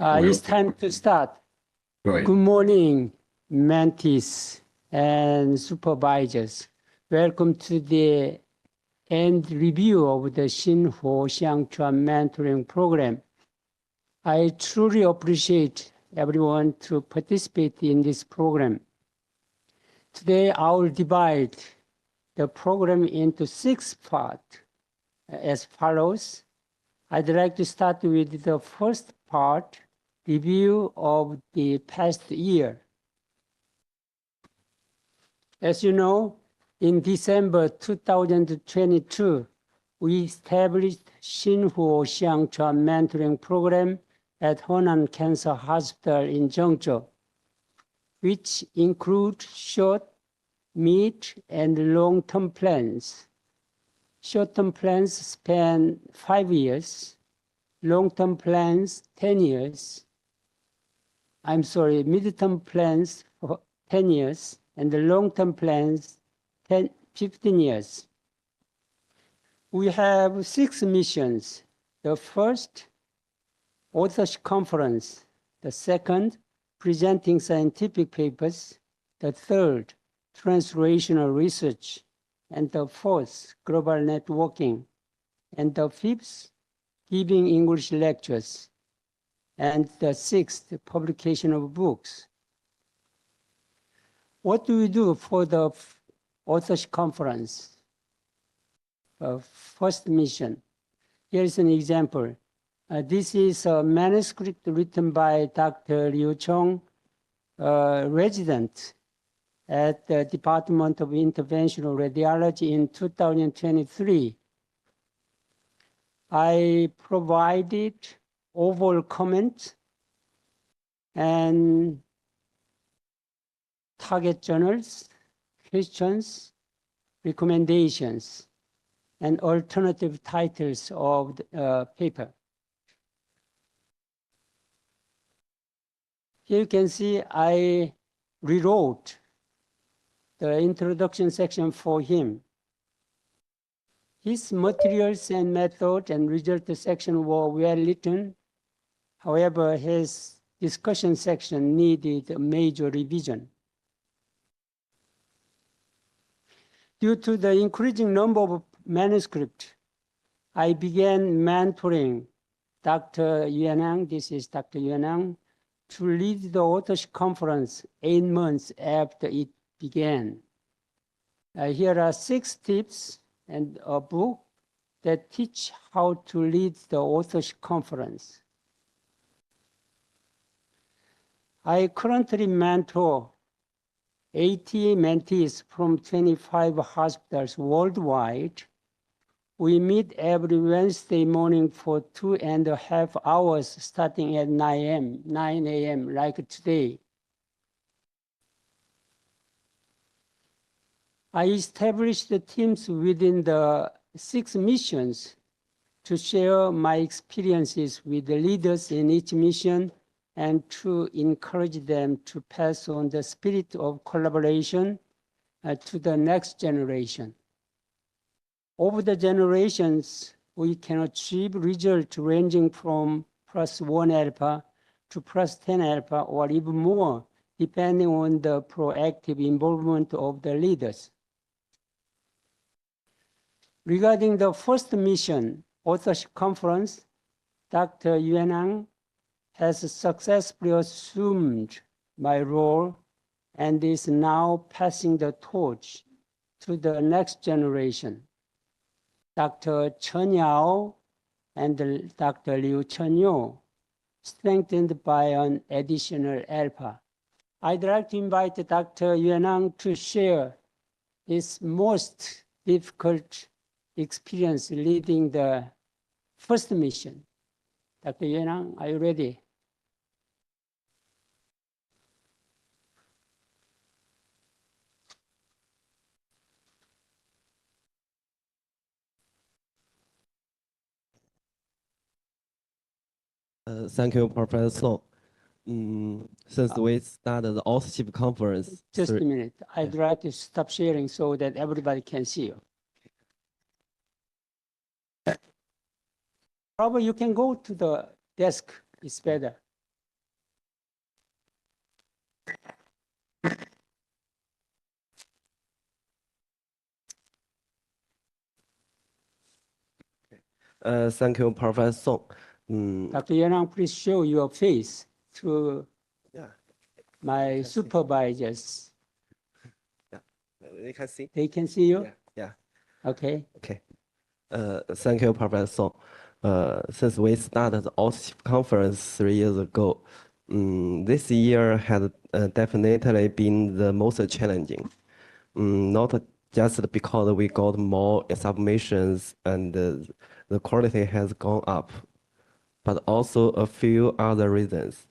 It's time to start. Right. Good morning, mentees and supervisors. Welcome to the end review of the薪火相传 mentoring program. I truly appreciate everyone to participate in this program. Today, I will divide the program into 6 parts as follows. I'd like to start with the first part, review of the past year. As you know, in December 2022, we established薪火相传 mentoring program at Henan Cancer Hospital in Zhengzhou, which include short, mid, and long-term plans. Short-term plans span 5 years, long-term plans 10 years. Mid-term plans for 10 years, and the long-term plans 15 years. We have 6 missions. The first, Authorship Conference. The second, presenting scientific papers. The third, Translational Research. And the fourth, global networking. And the fifth, giving English lectures. And the sixth, publication of books. What do we do for the Authorship Conference? First mission. Here is an example. This is a manuscript written by Dr. Liu Chong, resident at the Department of Interventional Radiology in 2023. I provided overall comments and target journals, questions, recommendations, and alternative titles of the paper. Here you can see I rewrote the introduction section for him. His materials and method and result section were well written. However, his discussion section needed a major revision. Due to the increasing number of manuscripts, I began mentoring Dr. Henan, this is Dr. Henan, to lead the Authorship Conference 8 months after it began. Here are 6 tips and a book that teach how to lead the Authorship Conference. I currently mentor 80 mentees from 25 hospitals worldwide. We meet every Wednesday morning for 2.5 hours starting at 9 a.m. like today. I established the teams within the 6 missions to share my experiences with the leaders in each mission and to encourage them to pass on the spirit of collaboration to the next generation. Over the generations, we can achieve results ranging from +1 alpha to +10 alpha or even more, depending on the proactive involvement of the leaders. Regarding the first mission, Authorship Conference, Dr. Henan has successfully assumed my role and is now passing the torch to the next generation. Dr. Chen Yao and Dr. Liu Chenyo, strengthened by an additional alpha. I'd like to invite Dr. Henan to share his most difficult experience leading the first mission. Dr. Henan, are you ready? Thank you, Professor. Since we started the Authorship Conference. Just a minute. I'd like to stop sharing so that everybody can see you. Probably you can go to the desk, it's better. Thank you, Professor Song. Dr. Yuanang, please show your face to Yeah, my can see. supervisors. yeah, they can see. They can see you? Yeah. Okay. Okay. Thank you, Professor Song. Since we started the Authorship Conference 3 years ago, this year has definitely been the most challenging. Not just because we got more submissions and the quality has gone up, but also a few other reasons.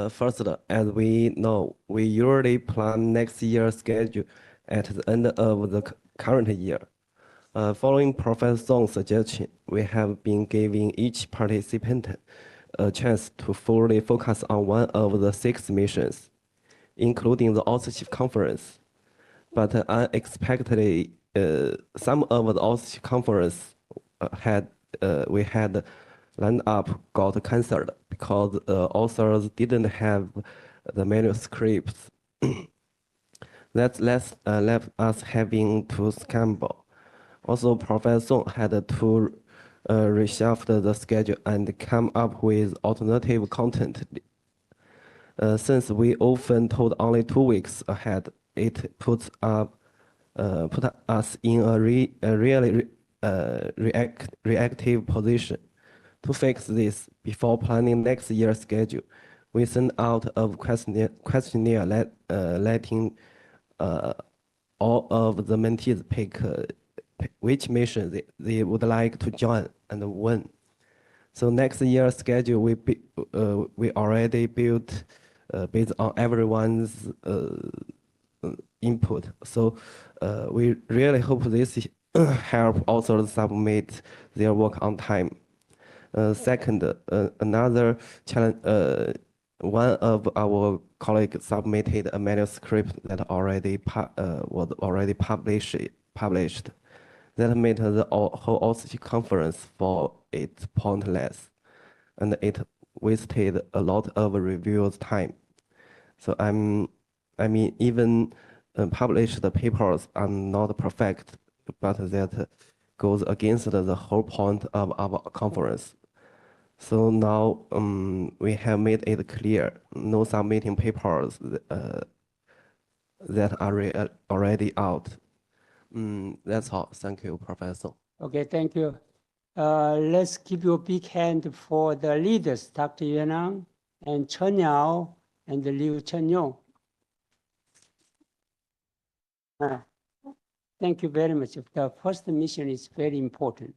First, as we know, we usually plan next year's schedule at the end of the current year. Following Professor Song's suggestion, we have been giving each participant a chance to fully focus on one of the 6 missions, including the Authorship Conference. But unexpectedly, some of the Authorship Conference we had lined up got cancelled because authors didn't have the manuscripts. That left us having to scramble. Also, Professor Song had to reshuffle the schedule and come up with alternative content. Since we often told only 2 weeks ahead, it put us in a really reactive position. To fix this, before planning next year's schedule, we sent out a questionnaire letting all of the mentees pick which mission they would like to join and when. So next year's schedule we already built based on everyone's input. So we really hope this help authors submit their work on time. Second, another challenge. One of our colleagues submitted a manuscript that was already published. That made the whole Authorship Conference for it pointless, and it wasted a lot of reviewers' time. So I mean, even published papers are not perfect, but that goes against the whole point of our conference. So now we have made it clear, no submitting papers that are already out. That's all. Thank you, Professor. Okay, thank you. Let's give you a big hand for the leaders, Dr. Yuanang and Chen Yao and Liu Chenyong. Thank you very much. The first mission is very important.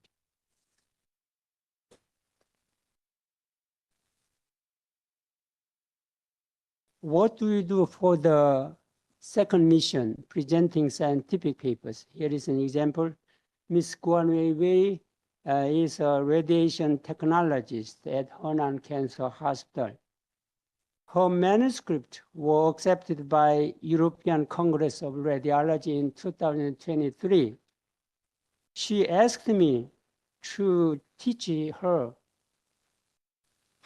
What do we do for the second mission, presenting scientific papers? Here is an example. Ms. Guan Weiwei is a radiation technologist at Henan Cancer Hospital. Her manuscript was accepted by European Congress of Radiology in 2023. She asked me to teach her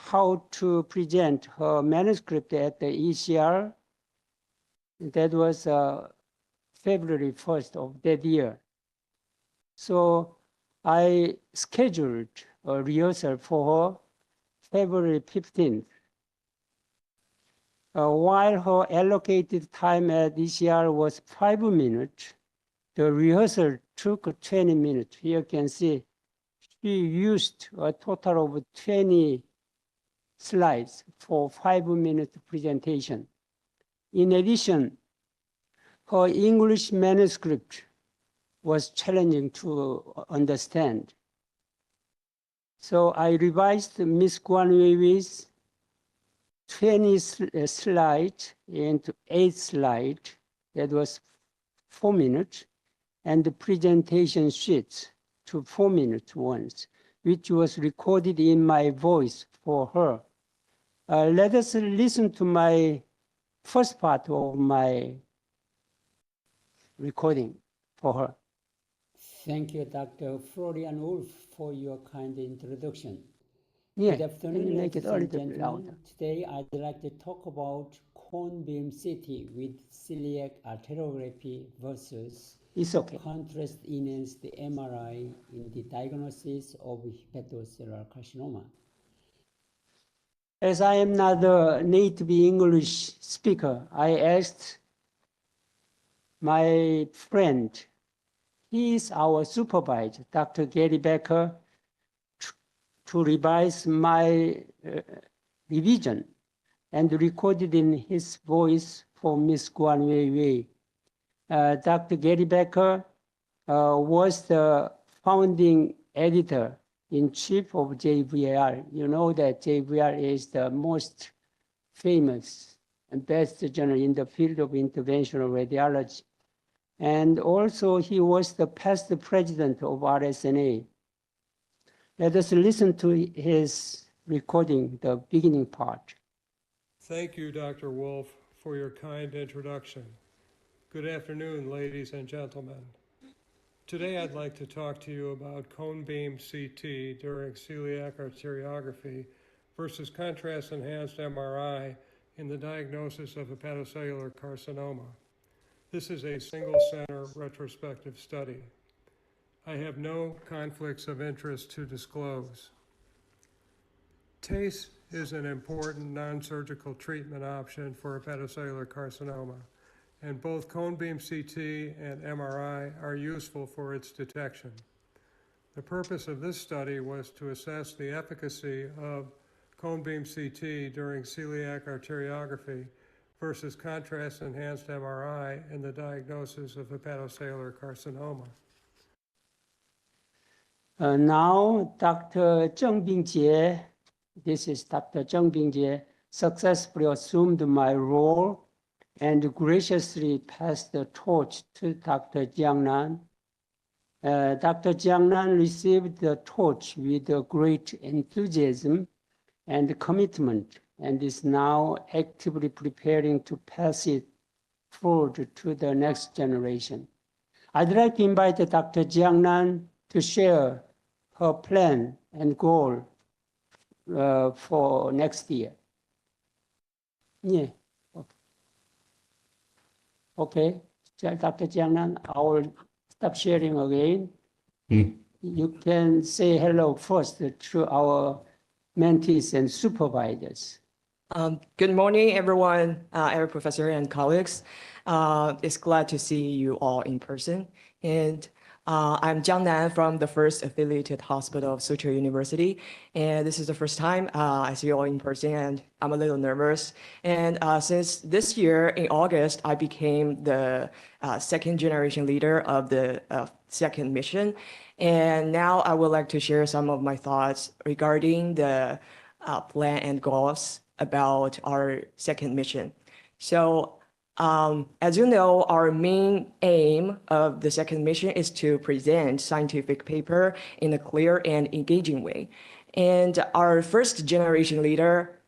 how to present her manuscript at the ECR. That was February 1st of that year. So I scheduled a rehearsal for her February 15th. While her allocated time at ECR was 5 minutes, the rehearsal took 20 minutes. Here you can see she used a total of 20 slides for 5-minute presentation. In addition, her English manuscript was challenging to understand. So I revised Ms. Guan Weiwei's 20 slides into 8 slides. That was 4 minutes, and the presentation sheets to 4 minutes once, which was recorded in my voice for her. Let us listen to my first part of my recording for her. Thank you, Dr. Florian Wolf, for your kind introduction. Yeah, good afternoon, ladies and gentlemen. Today, I'd like to talk about cone beam CT with celiac arteriography versus It's okay. Contrast enhanced MRI in the diagnosis of hepatocellular carcinoma. As I am not a native English speaker, I asked my friend, he is our supervisor, Dr. Gary Becker, to revise my revision and recorded in his voice for Ms. Guan Weiwei. Dr. Gary Becker was the founding editor-in-chief of JVR. You know that JVR is the most famous and best journal in the field of interventional radiology. And also he was the past president of RSNA. Let us listen to his recording, the beginning part. Thank you, Dr. Wolf, for your kind introduction. Good afternoon, ladies and gentlemen. Today I'd like to talk to you about cone beam CT during celiac arteriography versus contrast-enhanced MRI in the diagnosis of hepatocellular carcinoma. This is a single-center retrospective study. I have no conflicts of interest to disclose. TACE is an important non-surgical treatment option for hepatocellular carcinoma, and both cone beam CT and MRI are useful for its detection. The purpose of this study was to assess the efficacy of cone beam CT during celiac arteriography versus contrast-enhanced MRI in the diagnosis of hepatocellular carcinoma. Now, Dr. Zheng Bingjie, this is Dr. Zheng Bingjie, successfully assumed my role and graciously passed the torch to Dr. Jiangnan. Dr. Jiangnan received the torch with great enthusiasm and commitment and is now actively preparing to pass it forward to the next generation. I'd like to invite Dr. Jiangnan to share her plan and goal for next year. Yeah. Okay, Dr. Jiangnan, I will stop sharing again. You can say hello first to our mentees and supervisors. Good morning, everyone, every professor and colleagues. It's glad to see you all in person. And I'm Jiang Nan from the first affiliated hospital of Suzhou University. And this is the first time I see you all in person, and I'm a little nervous. And since this year, in August, I became the second generation leader of the second mission. And now I would like to share some of my thoughts regarding the plan and goals about our second mission. So as you know, our main aim of the second mission is to present scientific paper in a clear and engaging way. And our first generation leader,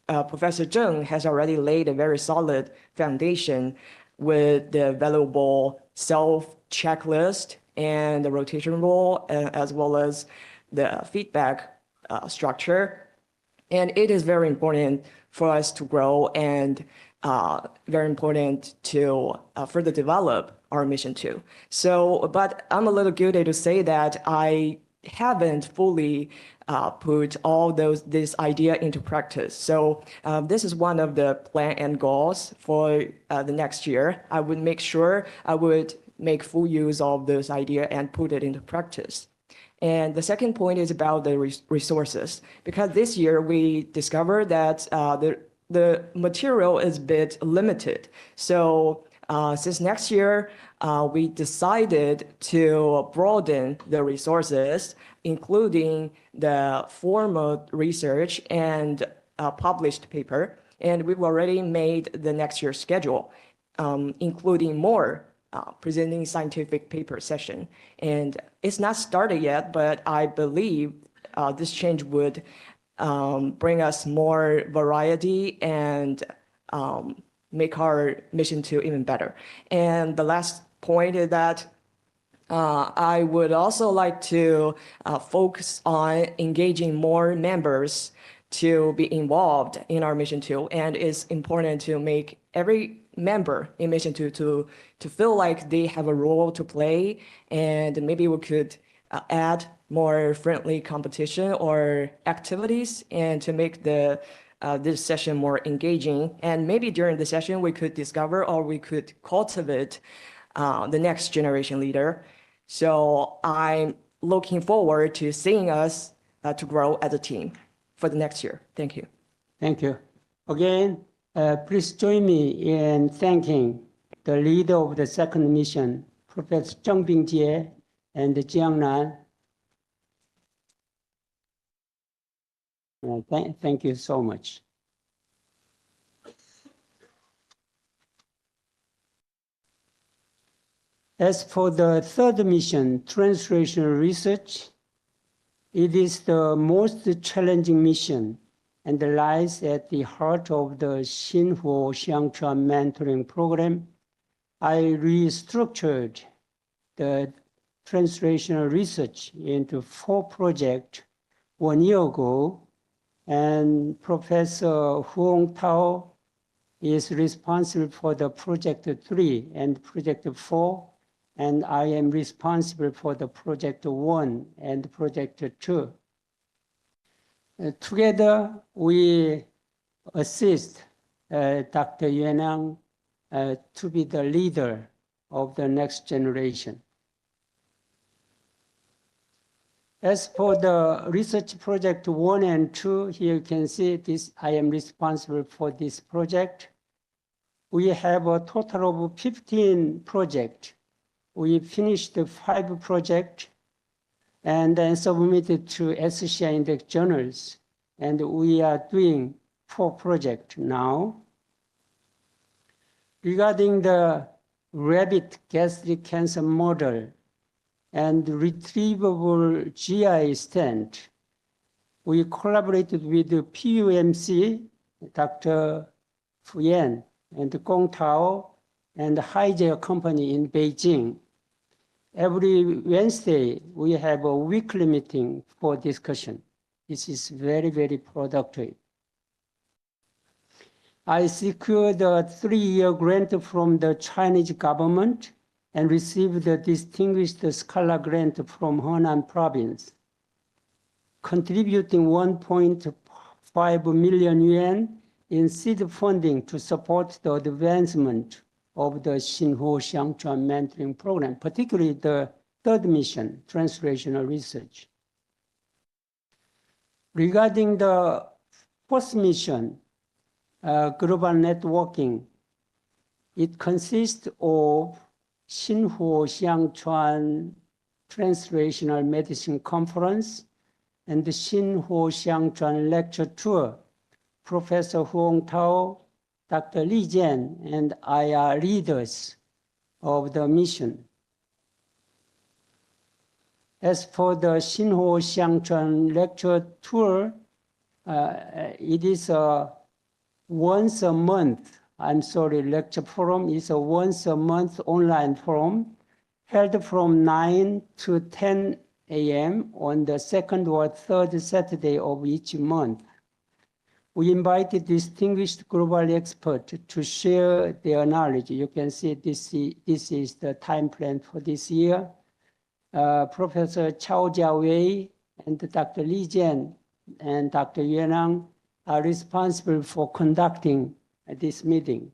Professor Zheng, has already laid a very solid foundation with the valuable self-checklist and the rotation rule, as well as the feedback structure. And it is very important for us to grow and very important to further develop our mission too. So, but I'm a little guilty to say that I haven't fully put all this idea into practice. So this is one of the plan and goals for the next year. I would make sure I would make full use of this idea and put it into practice. And the second point is about the resources, because this year we discovered that the material is a bit limited. So since next year, we decided to broaden the resources, including the formal research and published paper. And we've already made the next year's schedule, including more presenting scientific paper session. And it's not started yet, but I believe this change would bring us more variety and make our mission 2 even better. And the last point is that I would also like to focus on engaging more members to be involved in our mission 2. And it's important to make every member in mission to feel like they have a role to play, and maybe we could add more friendly competition or activities and to make the this session more engaging. And maybe during the session we could discover or we could cultivate the next generation leader. So I'm looking forward to seeing us to grow as a team for the next year. Thank you. Thank you. Again, please join me in thanking the leader of the second mission, Professor Zheng Bingjie and Jiang Nan. Thank you so much. As for the third mission, Translational Research, it is the most challenging mission and lies at the heart of the薪火相传 mentoring program. I restructured the translational research into 4 projects 1 year ago, and Professor Huong Tao is responsible for the project 3 and project 4, and I am responsible for the project 1 and project 2. Together, we assist Dr. Yuanang to be the leader of the next generation. As for the research project 1 and 2, here you can see this. I am responsible for this project. We have a total of 15 projects. We finished 5 projects and then submitted to SCI Index journals. And we are doing 4 projects now. Regarding the rabbit gastric cancer model and retrievable GI stent, we collaborated with the PUMC, Dr. Fu Yan and Gong Tao and Haijia Company in Beijing. Every Wednesday, we have a weekly meeting for discussion. This is very, very productive. I secured a 3-year grant from the Chinese government and received a distinguished scholar grant from Henan province, contributing 1.5 million yuan in seed funding to support the advancement of the薪火相传 mentoring program, particularly the third mission, Translational Research. Regarding the fourth mission, global networking, it consists of 薪火相传 Translational Medicine Conference and the 薪火相传 Lecture Tour. Professor Huong Tao, Dr. Li Jian, and I are leaders of the mission. As for the 薪火相传 Lecture Tour, it is a once a month, lecture forum is a once a month online forum held from 9 to 10 a.m. on the second or third Saturday of each month. We invited distinguished global experts to share their knowledge. You can see this is the time plan for this year. Professor Chao Jiawei and Dr. Li Jian and Dr. Yuanang are responsible for conducting this meeting.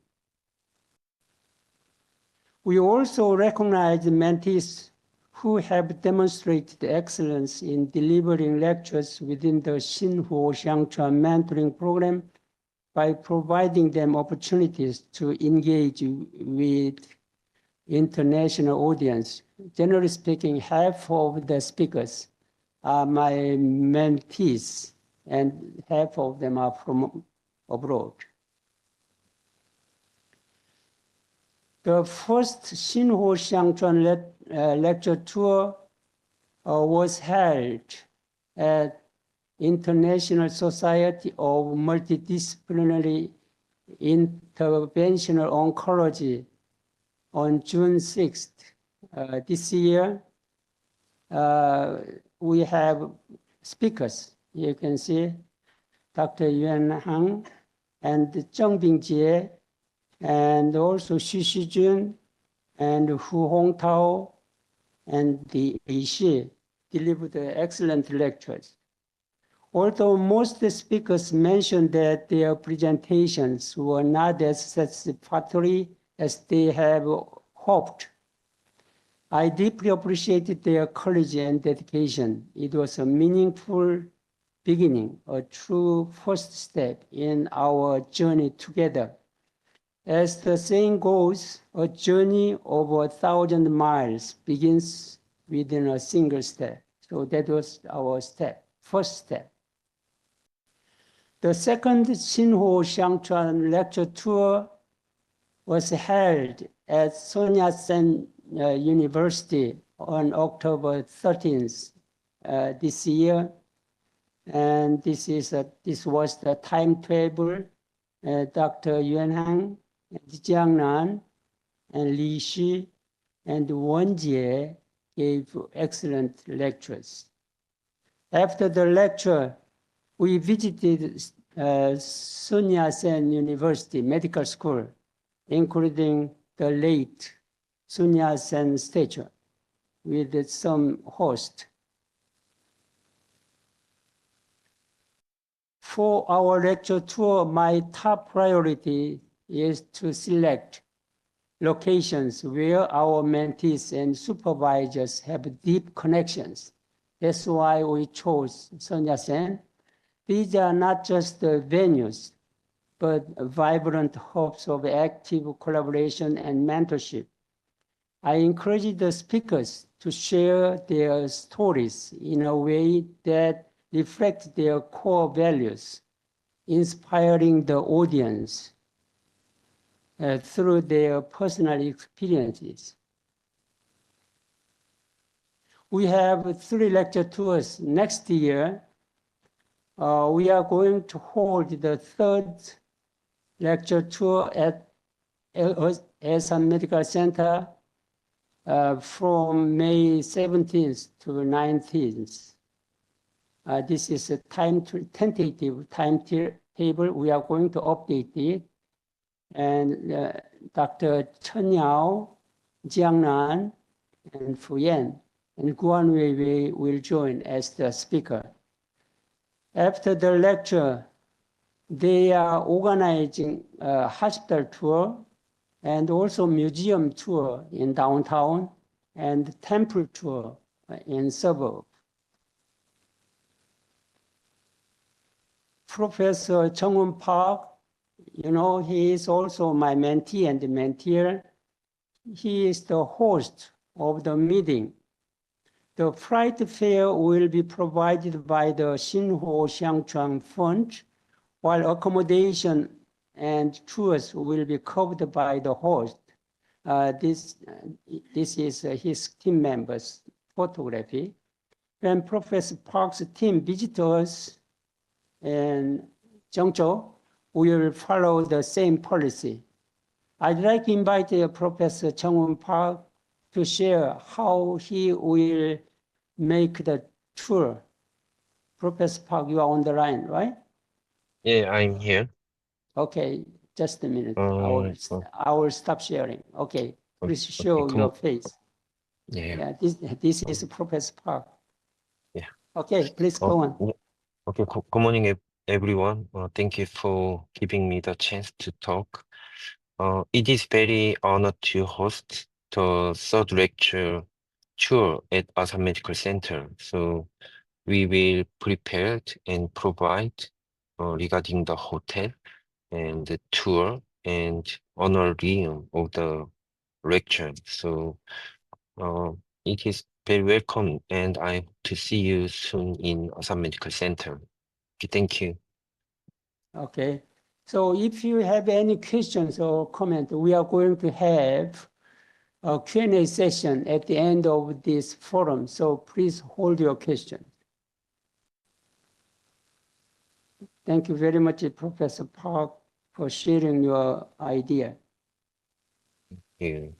We also recognize mentees who have demonstrated excellence in delivering lectures within the 薪火相传 mentoring program by providing them opportunities to engage with international audience. Generally speaking, half of the speakers are my mentees, and half of them are from abroad. The first 薪火相传 lecture tour was held at International Society of Multidisciplinary Interventional Oncology on June 6th. This year, we have speakers. You can see Dr. Yuan Hang and Zheng Bingjie and also Xu Shijun and Hu Hongtao and Li Shi delivered excellent lectures. Although most speakers mentioned that their presentations were not as satisfactory as they have hoped, I deeply appreciated their courage and dedication. It was a meaningful beginning, a true first step in our journey together. As the saying goes, a journey of 1,000 miles begins within a single step. So that was our first step. The second薪火相传lecture tour was held at Sun Yat-sen University on October 13th this year. And this was the timetable. Dr. Yuanhang, Jiang Nan, and Li Shi, and Wen Jie gave excellent lectures. After the lecture, we visited Sun Yat-sen University Medical School, including the late Sun Yat-sen statue with some host. For our lecture tour, my top priority is to select locations where our mentees and supervisors have deep connections. That's why we chose Sun Yat-sen. These are not just venues, but vibrant hubs of active collaboration and mentorship. I encourage the speakers to share their stories in a way that reflects their core values, inspiring the audience through their personal experiences. We have 3 lecture tours next year. We are going to hold the 3rd lecture tour at Asan Medical Center from May 17th to 19th. This is a tentative timetable. We are going to update it. And Dr. Chen Yao, Jiang Nan, and Fu Yan, and Guan Weiwei will join as the speaker. After the lecture, they are organizing a hospital tour and also museum tour in downtown and temple tour in suburb. Professor Chung-Woon Park, he is also my mentee and mentor. He is the host of the meeting. The flight fare will be provided by the薪火相传 Fund, while accommodation and tours will be covered by the host. This is his team members' photography. When Professor Park's team visits us in Zhengzhou, we will follow the same policy. I'd like to invite Professor Chung-Woon Park to share how he will make the tour. Professor Park, you are on the line, right? Yeah, I'm here. Okay, just a minute. I will stop sharing. Okay, please show your face. Yeah. This is Professor Park. Yeah. Okay, please go on. Yeah. Okay, good morning, everyone. Thank you for giving me the chance to talk. It is very honored to host the 3rd lecture tour at Asan Medical Center. So we will prepare and provide regarding the hotel and the tour and honorarium of the lecture. So it is very welcome, and I hope to see you soon in Asan Medical Center. Okay, thank you. Okay, so if you have any questions or comment, we are going to have a Q&A session at the end of this forum. So please hold your question. Thank you very much, Professor Park, for sharing your idea. Thank you.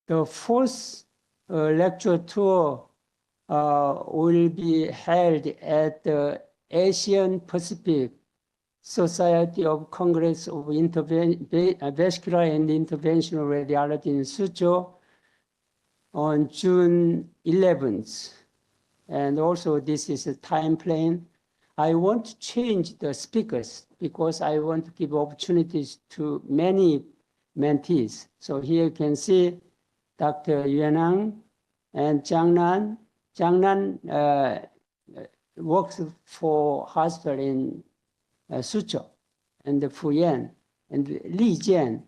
The 4th lecture tour will be held at the Asian Pacific Society of Congress of Vascular and Interventional Radiology in Suzhou on June 11th. And also this is a time plan. I want to change the speakers because I want to give opportunities to many mentees. So here you can see Dr. Yuanang and Jiangnan. Jiangnan works for hospital in Suzhou and Fuyan, and Li Jian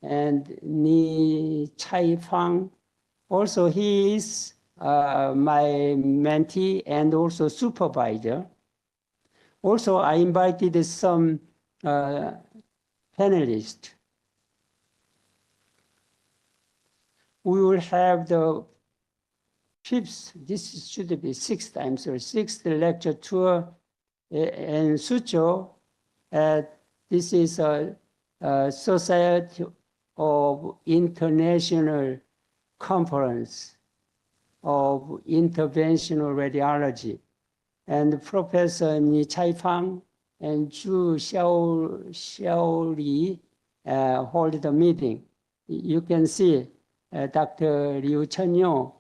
and Ni Chaifang. Also, he is my mentee and also supervisor. Also, I invited some panelists. We will have the fifth, this should be sixth, I'm sorry, sixth lecture tour in Suzhou. This is a Society of International Conference of Interventional Radiology. And Professor Ni Chaifang and Zhu Xiaoli hold the meeting. You can see Dr. Liu Chenyong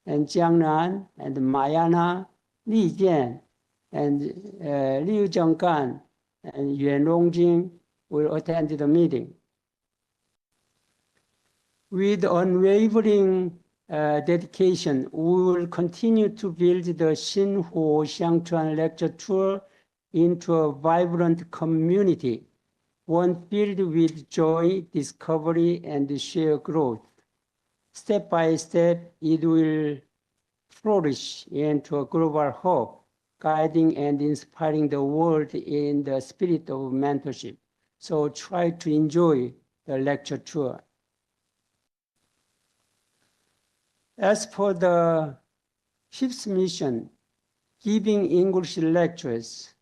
and Jiangnan and Mayana, Li Jian, and Liu Zhenggan and Yuan Longjing will attend the meeting. With unwavering dedication, we will continue to build the薪火相传 lecture tour into a vibrant community, one filled with joy, discovery, and shared growth. Step by step, it will flourish into a global hope, guiding and inspiring the world in the spirit of mentorship. So try to enjoy the lecture tour. As for the fifth mission, giving English lectures,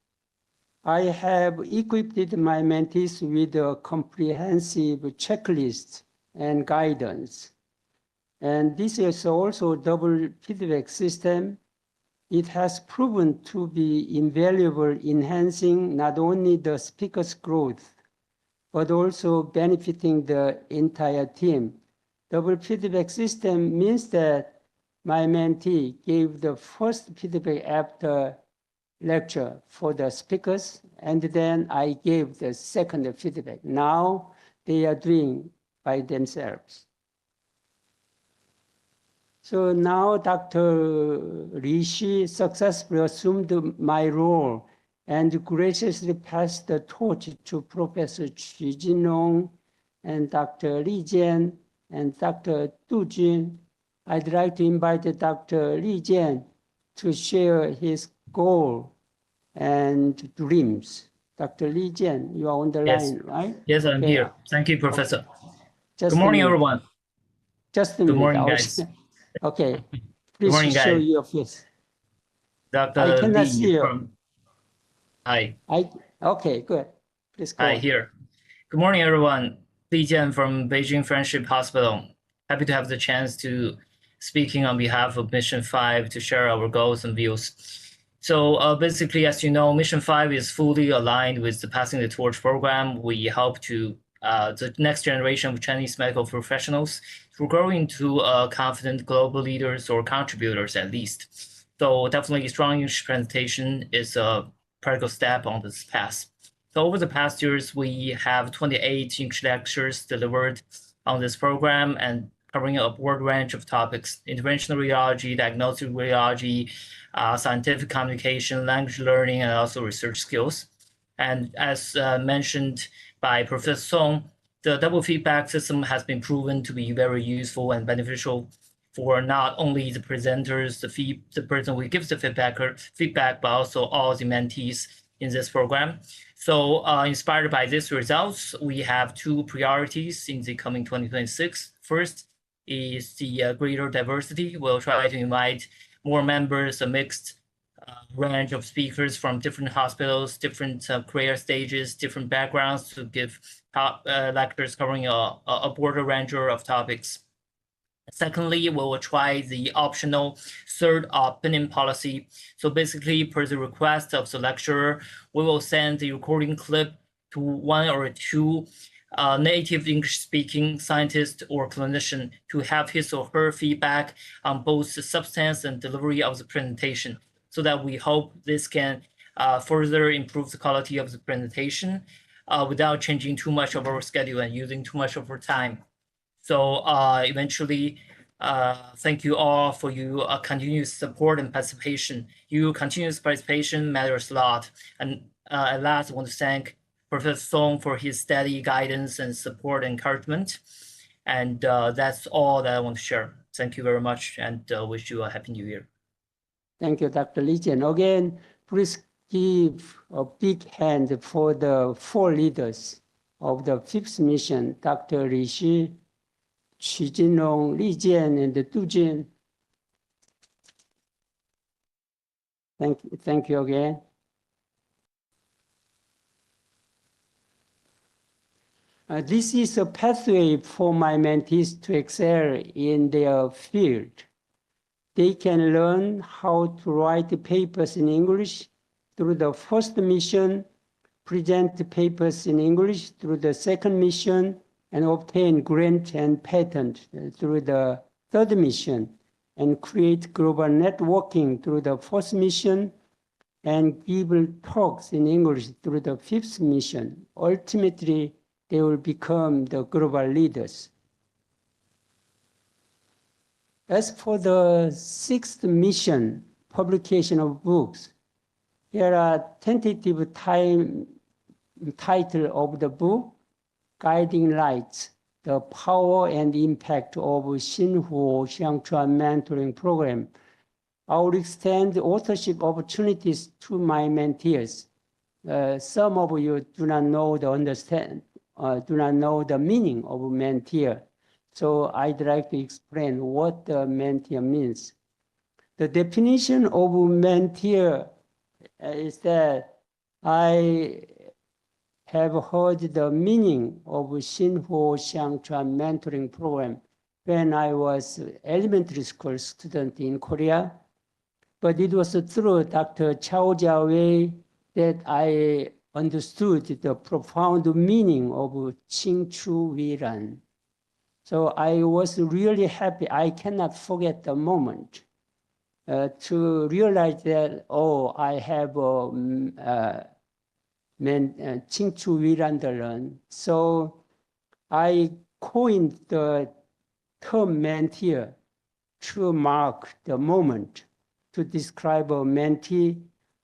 I have equipped my mentees with a comprehensive checklist and guidance. And this is also a double feedback system. It has proven to be invaluable, enhancing not only the speaker's growth, but also benefiting the entire team. Double feedback system means that my mentee gave the first feedback after lecture for the speakers, and then I gave the second feedback. Now they are doing by themselves. So now Dr. Li Xi successfully assumed my role and graciously passed the torch to Professor Qu Jinlong and Dr. Li Jian and Dr. Du Jun. I'd like to invite Dr. Li Jian to share his goal and dreams. Dr. Li Jian, you are on the line, right? Yes, I'm Okay. here. Thank you, Professor. Just Good morning, a minute. everyone. Just a Good minute. morning, I will- guys. Okay, Good please morning, show guys. your face. I Dr. cannot see Li you. from... Hi. Okay, good. Please go Hi, on. here. Good morning, everyone. Li Jian from Beijing Friendship Hospital. Happy to have the chance to speaking on behalf of Mission 5 to share our goals and views. So basically, as you know, Mission 5 is fully aligned with the Passing the Torch program. We help to the next generation of Chinese medical professionals to grow into confident global leaders or contributors at least. So definitely strong English presentation is a practical step on this path. So over the past years, we have 28 English lectures delivered on this program and covering a broad range of topics: interventional radiology, diagnostic radiology, scientific communication, language learning, and also research skills. And as mentioned by Professor Song, the double feedback system has been proven to be very useful and beneficial for not only the presenters, the person who gives the feedback, but also all the mentees in this program. So inspired by these results, we have two priorities in the coming 2026. First is the greater diversity. We'll try to invite more members, a mixed range of speakers from different hospitals, different career stages, different backgrounds to give lectures covering a broader range of topics. Secondly, we will try the optional third opinion policy. So basically, per the request of the lecturer, we will send the recording clip to one or two native English-speaking scientist or clinician to have his or her feedback on both the substance and delivery of the presentation, so that we hope this can further improve the quality of the presentation without changing too much of our schedule and using too much of our time. So eventually, thank you all for your continuous support and participation. Your continuous participation matters a lot. And at last, I want to thank Professor Song for his steady guidance and support and encouragement. And that's all that I want to share. Thank you very much, and wish you a happy new year. Thank you, Dr. Li Jian. Again, please give a big hand for the 4 leaders of the 5th mission, Dr. Li Shi, Qu Jinrong, Li Jian, and Du Jun. Thank you again. This is a pathway for my mentees to excel in their field. They can learn how to write papers in English through the 1st mission, present papers in English through the 2nd mission, and obtain grant and patent through the 3rd mission, and create global networking through the 4th mission, and give talks in English through the 5th mission. Ultimately, they will become the global leaders. As for the 6th mission, publication of books, here are tentative title of the book, Guiding Lights, the Power and Impact of薪火相传 Mentoring Program. I will extend authorship opportunities to my mentees. Some of you do not know the meaning of mentee. So I'd like to explain what the mentee means. The definition of mentee is that I have heard the meaning of薪火相传 mentoring program when I was elementary school student in Korea. But it was through Dr. Chao Jia-wei that I understood the profound meaning of 칭추 위란. So I was really happy. I cannot forget the moment to realize that, oh, I have 칭추 위란들은. So I coined the term mentee to mark the moment to describe a mentee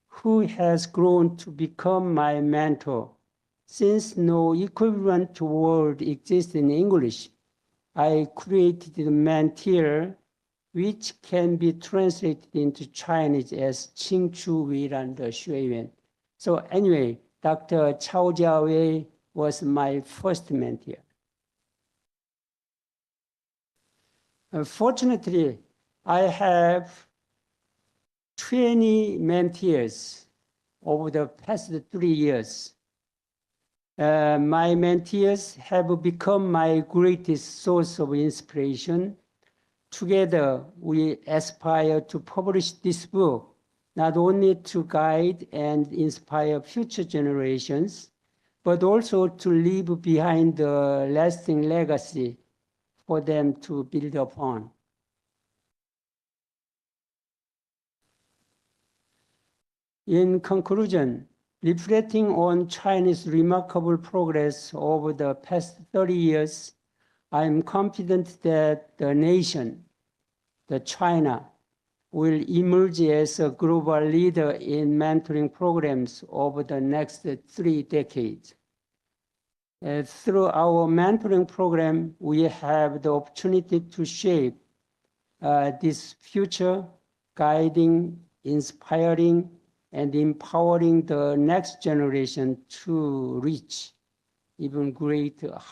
who has grown to become my mentor. Since no equivalent word exists in English, I created the mentee, which can be translated into Chinese as 青出于蓝的学员. So anyway, Dr. Chao Jia-wei was my first mentee. Fortunately, I have 20 mentees over the past 3 years. My mentees have become my greatest source of inspiration. Together, we aspire to publish this book, not only to guide and inspire future generations, but also to leave behind a lasting legacy for them to build upon. In conclusion, reflecting on China's remarkable progress over the past 30 years, I am confident that the nation, China, will emerge as a global leader in mentoring programs over the next 3 decades. Through our mentoring program, we have the opportunity to shape this future, guiding, inspiring, and empowering the next generation to reach even greater heights.